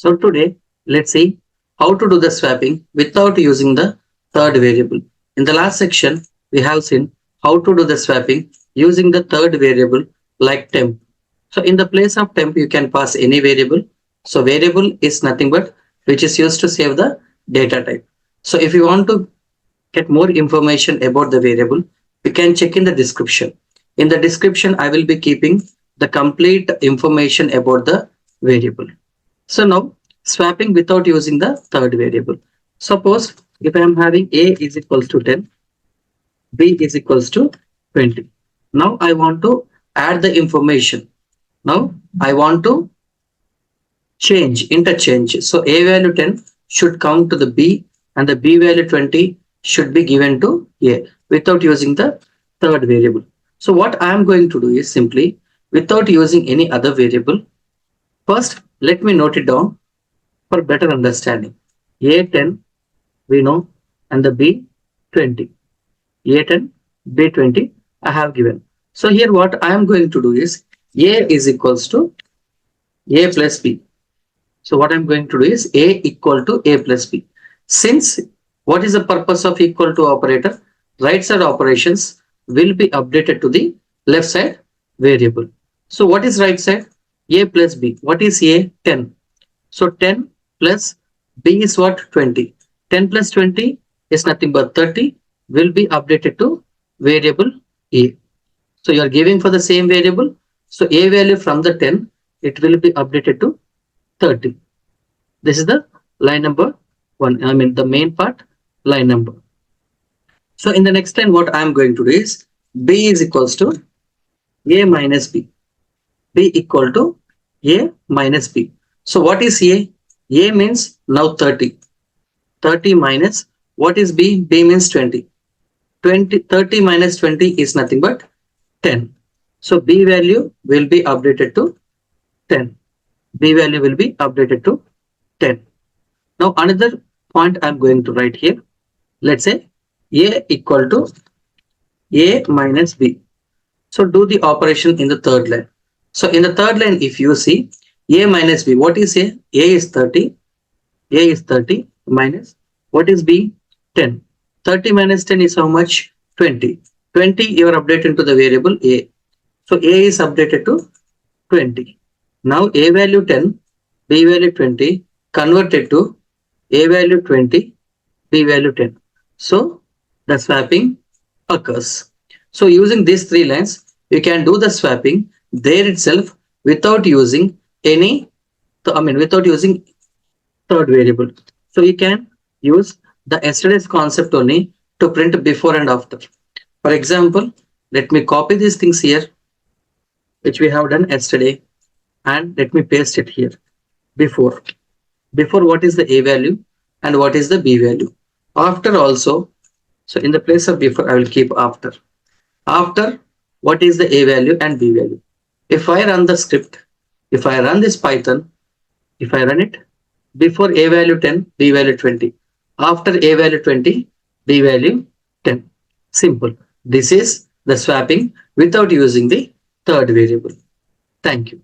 So today, let's see how to do the swapping without using the third variable. In the last section, we have seen how to do the swapping using the third variable like temp. So in the place of temp, you can pass any variable. So variable is nothing but which is used to save the data type. So if you want to get more information about the variable, you can check in the description. In the description, I will be keeping the complete information about the variable. So now swapping without using the third variable. Suppose if I am having A is equals to 10, B is equals to 20. Now I want to add the information. Now I want to interchange. So A value 10 should come to the B and the B value 20 should be given to A without using the third variable. So what I am going to do is simply without using any other variable. First, let me note it down for better understanding. A10 we know and the B20. A10, B20 I have given. So here what I am going to do is A is equals to A plus B. So what I'm going to do is A equal to A plus B. Since what is the purpose of equal to operator? Right side operations will be updated to the left side variable. So what is right side? A plus B. What is A? 10. So 10 plus B is what? 20. 10 plus 20 is nothing but 30 will be updated to variable A. So you are giving for the same variable. So A value from the 10, it will be updated to 30. This is the line number 1. I mean the main part, line number. So in the next line, what I am going to do is B is equals to A minus B. B equal to A minus B. So what is A? A means now 30. 30 minus what is B? B means 20. 30 minus 20 is nothing but 10. So B value will be updated to 10. B value will be updated to 10. Now another point I'm going to write here. Let's say A equal to A minus B. So do the operation in the third line. So in the third line, if you see A minus B, what is A? A is 30. A is 30 minus what is B? 10. 30 minus 10 is how much? 20. 20 you are updated to the variable A. So A is updated to 20. Now A value 10, B value 20 converted to A value 20, B value 10. So the swapping occurs. So using these three lines, you can do the swapping there itself without using without using third variable. So you can use the yesterday's concept only to print before and after. For example, let me copy these things here, which we have done yesterday, and let me paste it here. Before what is the A value and what is the B value. After also, so in the place of before, I will keep after. After, what is the A value and B value. If I run the script, if I run this Python, if I run it, before A value 10, B value 20. After A value 20, B value 10. Simple. This is the swapping without using the third variable. Thank you.